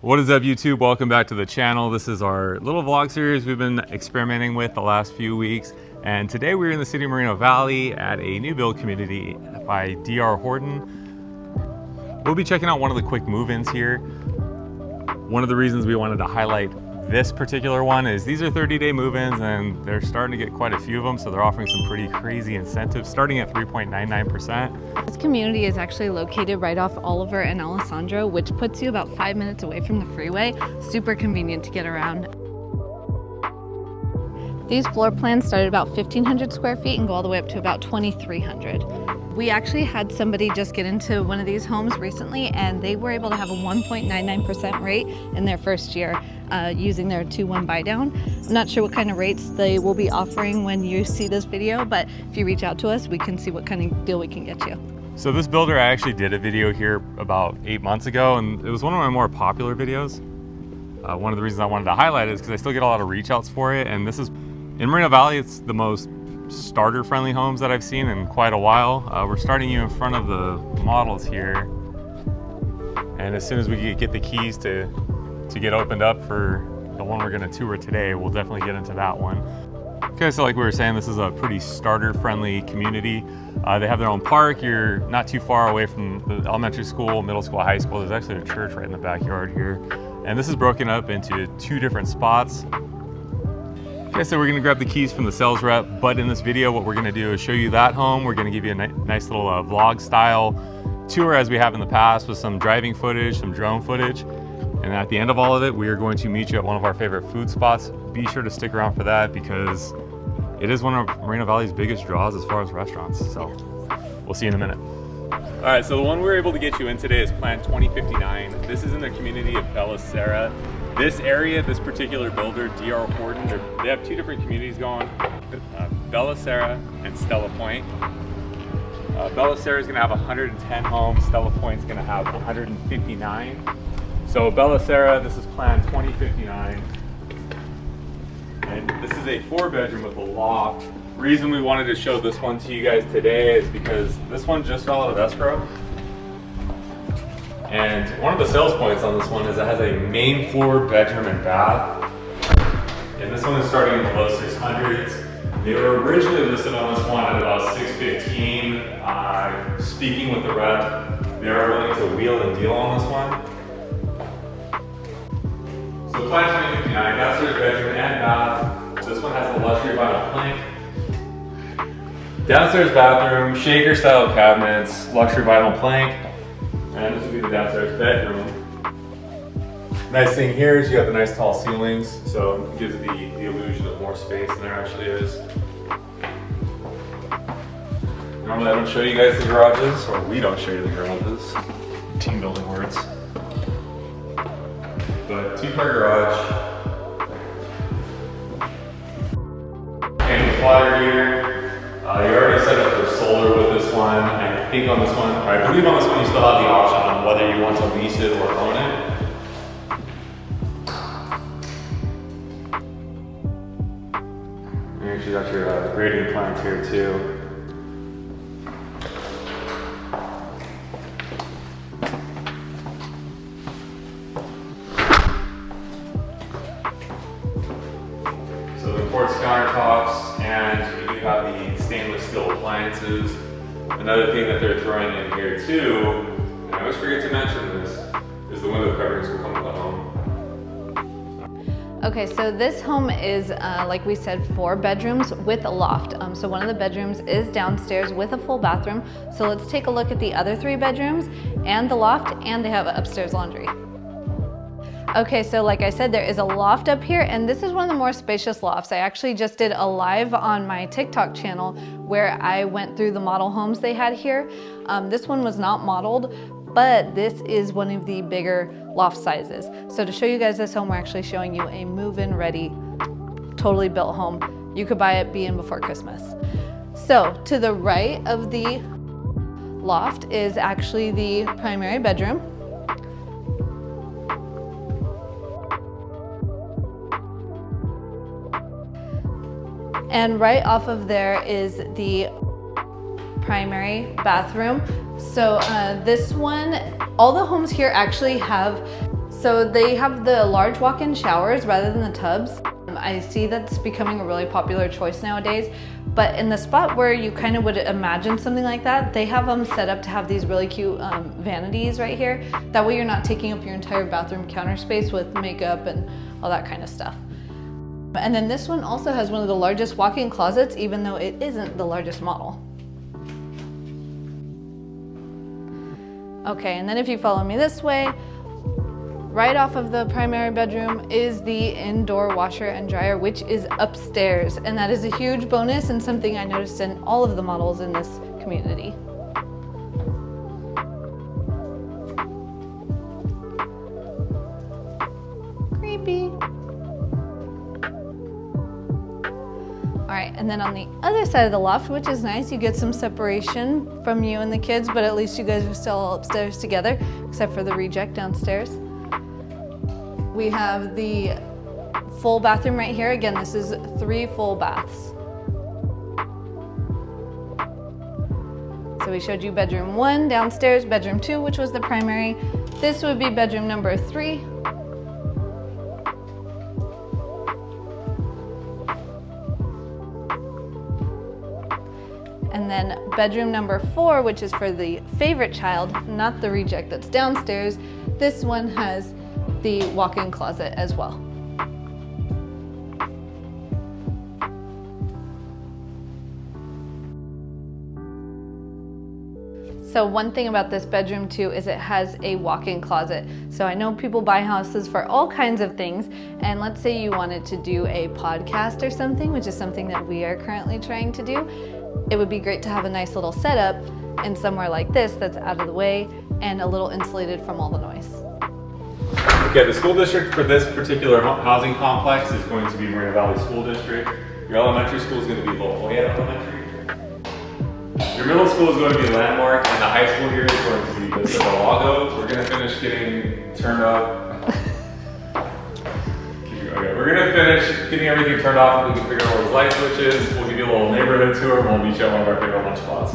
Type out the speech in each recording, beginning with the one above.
What is up, YouTube? Welcome back to the channel. This is our little vlog series we've been experimenting with the last few weeks. And today we're in the city of Moreno Valley at a new build community by DR Horton. We'll be checking out one of the quick move-ins here. One of the reasons we wanted to highlight this particular one is these are 30-day move-ins and they're starting to get quite a few of them, so they're offering some pretty crazy incentives starting at 3.99%. This community is actually located right off Oliver and Alessandro, which puts you about 5 minutes away from the freeway. Super convenient to get around. These floor plans start at about 1,500 square feet and go all the way up to about 2,300. We actually had somebody just get into one of these homes recently and they were able to have a 1.99% rate in their first year using their 2-1 buy down. I'm not sure what kind of rates they will be offering when you see this video, but if you reach out to us, we can see what kind of deal we can get you. So this builder, I actually did a video here about 8 months ago and it was one of my more popular videos. One of the reasons I wanted to highlight it is because I still get a lot of reach outs for it, and this is in Moreno Valley. It's the most starter friendly homes that I've seen in quite a while. We're starting you in front of the models here, and as soon as we get the keys to get opened up for the one we're going to tour today, we'll definitely get into that one. Okay, so like we were saying, this is a pretty starter friendly community. They have their own park. You're not too far away from the elementary school, middle school, high school. There's actually a church right in the backyard here, and this is broken up into 2 different spots. Okay, so we're gonna grab the keys from the sales rep, but in this video, what we're gonna do is show you that home. We're gonna give you a nice little vlog style tour as we have in the past with some driving footage, some drone footage. And at the end of all of it, we are going to meet you at one of our favorite food spots. Be sure to stick around for that because it is one of Moreno Valley's biggest draws as far as restaurants. So we'll see you in a minute. All right, so the one we're able to get you in today is Plan 2059. This is in the community of Bella Serra. This area, this particular builder, DR Horton, they have 2 different communities going, Bella Serra and Stella Point. Bella Serra is going to have 110 homes, Stella Point is going to have 159. So Bella Serra, this is Plan 2059. And this is a 4-bedroom with a loft. The reason we wanted to show this one to you guys today is because this one just fell out of escrow. And one of the sales points on this one is it has a main floor bedroom and bath. And this one is starting in the low 600s. They were originally listed on this one at about 615. Speaking with the rep, they are willing to wheel and deal on this one. So Plan 2059, downstairs bedroom and bath. This one has the luxury vinyl plank. Downstairs bathroom, shaker style cabinets, luxury vinyl plank. And this would be the downstairs bedroom. Nice thing here is you have the nice tall ceilings, so it gives the illusion of more space than there actually is. Normally I don't show you guys the garages, or we don't show you the garages. Team building words. But 2-car garage. And the flyer here. You already set up for solar with this one. I think on this one, or I believe on this one, you still have the option on whether you want to lease it or own it. You actually got your grading plans here too. So the quartz countertops, and you do have the stainless steel appliances. Another thing that they're throwing in here too, and I always forget to mention this, is the window coverings will come with the home. Okay, so this home is, like we said, 4 bedrooms with a loft. So one of the bedrooms is downstairs with a full bathroom. So let's take a look at the other 3 bedrooms and the loft, and they have an upstairs laundry. Okay, so like I said, there is a loft up here, and this is one of the more spacious lofts. I actually just did a live on my TikTok channel where I went through the model homes they had here. This one was not modeled, but this is one of the bigger loft sizes. So to show you guys this home, we're actually showing you a move-in ready, totally built home. You could buy it, be in before Christmas. So to the right of the loft is actually the primary bedroom. And right off of there is the primary bathroom. So this one, all the homes here actually have So they have the large walk-in showers rather than the tubs. I see that's becoming a really popular choice nowadays, but in the spot where you kind of would imagine something like that, they have them set up to have these really cute vanities right here. That way you're not taking up your entire bathroom counter space with makeup and all that kind of stuff. And then this one also has one of the largest walk-in closets, even though it isn't the largest model. Okay, and then if you follow me this way, right off of the primary bedroom is the indoor washer and dryer, which is upstairs. And that is a huge bonus and something I noticed in all of the models in this community. Creepy. All right, and then on the other side of the loft, which is nice, you get some separation from you and the kids, but at least you guys are still all upstairs together, except for the reject downstairs. We have the full bathroom right here. Again, this is 3 full baths. So we showed you bedroom 1 downstairs, bedroom 2, which was the primary. This would be bedroom number 3. And then bedroom number 4, which is for the favorite child, not the reject that's downstairs. This one has the walk-in closet as well. So one thing about this bedroom too is it has a walk-in closet. So I know people buy houses for all kinds of things, and let's say you wanted to do a podcast or something, which is something that we are currently trying to do. It would be great to have a nice little setup in somewhere like this that's out of the way and a little insulated from all the noise. Okay, the school district for this particular housing complex is going to be Moreno Valley School District. Your elementary school is going to be Lafayette Elementary. Your middle school is going to be Landmark, and the high school here is going to be Vista del Lago. We're going to finish getting turned up. Okay, we're going to finish getting everything turned off and we can figure out where those light switches. We'll give you a little neighborhood tour and we'll meet you at one of our favorite lunch spots.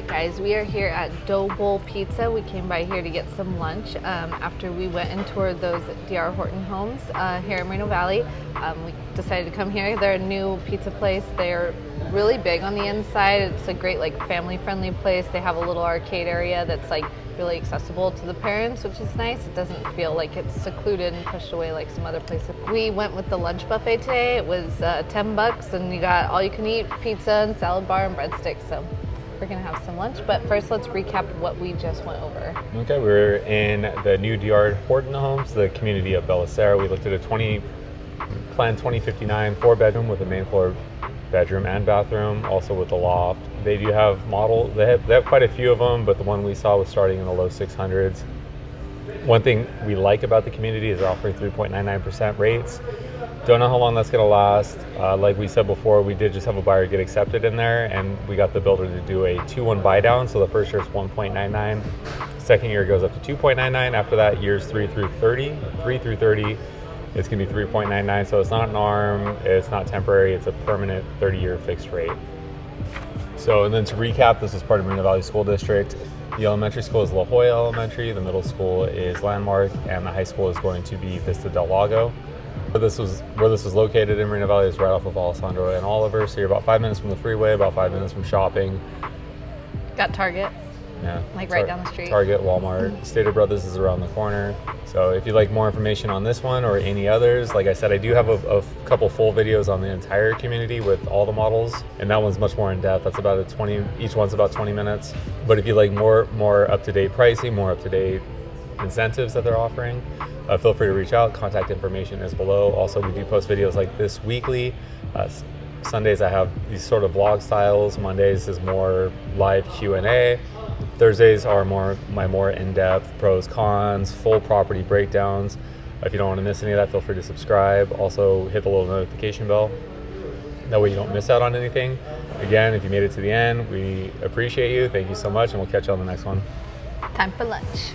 right, guys, we are here at DoughBowl Pizza. We came by here to get some lunch after we went and toured those DR Horton homes here in Moreno Valley. We decided to come here. They're a new pizza place. They're really big on the inside. It's a great like family-friendly place. They have a little arcade area that's like really accessible to the parents, which is nice. It doesn't feel like it's secluded and pushed away like some other places. We went with the lunch buffet today. It was $10 and you got all you can eat pizza and salad bar and breadsticks. So we're gonna have some lunch, but first let's recap what we just went over. Okay, we're in the new DR Horton homes, the community of Bella Serra. We looked at a planned 2059 4-bedroom with a main floor bedroom and bathroom, also with a loft. They do have they have quite a few of them, but the one we saw was starting in the low 600s. One thing we like about the community is they're offering 3.99% rates. Don't know how long that's going to last. Like we said before, we did just have a buyer get accepted in there, and we got the builder to do a 2-1 buy down. So the first year is 1.99, second year goes up to 2.99. After that, years 3 through 30, it's going to be 3.99. So it's not an ARM, it's not temporary, it's a permanent 30-year fixed rate. So, and then to recap, this is part of Moreno Valley School District. The elementary school is La Jolla Elementary, the middle school is Landmark, and the high school is going to be Vista del Lago. Where this was located in Moreno Valley is right off of Alessandro and Oliver, so you're about 5 minutes from the freeway, about 5 minutes from shopping. Got Target. Yeah, like right down the street. Target, Walmart, Stater Brothers is around the corner. So if you'd like more information on this one or any others, like I said, I do have a couple full videos on the entire community with all the models, and that one's much more in depth. That's about each one's about 20 minutes. But if you like more up-to-date pricing, more up-to-date incentives that they're offering, feel free to reach out. Contact information is below. Also, we do post videos like this weekly. Sundays I have these sort of vlog styles. Mondays is more live Q&A. Thursdays are my more in-depth pros, cons, full property breakdowns. If you don't want to miss any of that, feel free to subscribe. Also, hit the little notification bell. That way you don't miss out on anything. Again, if you made it to the end, we appreciate you. Thank you so much, and we'll catch you on the next one. Time for lunch.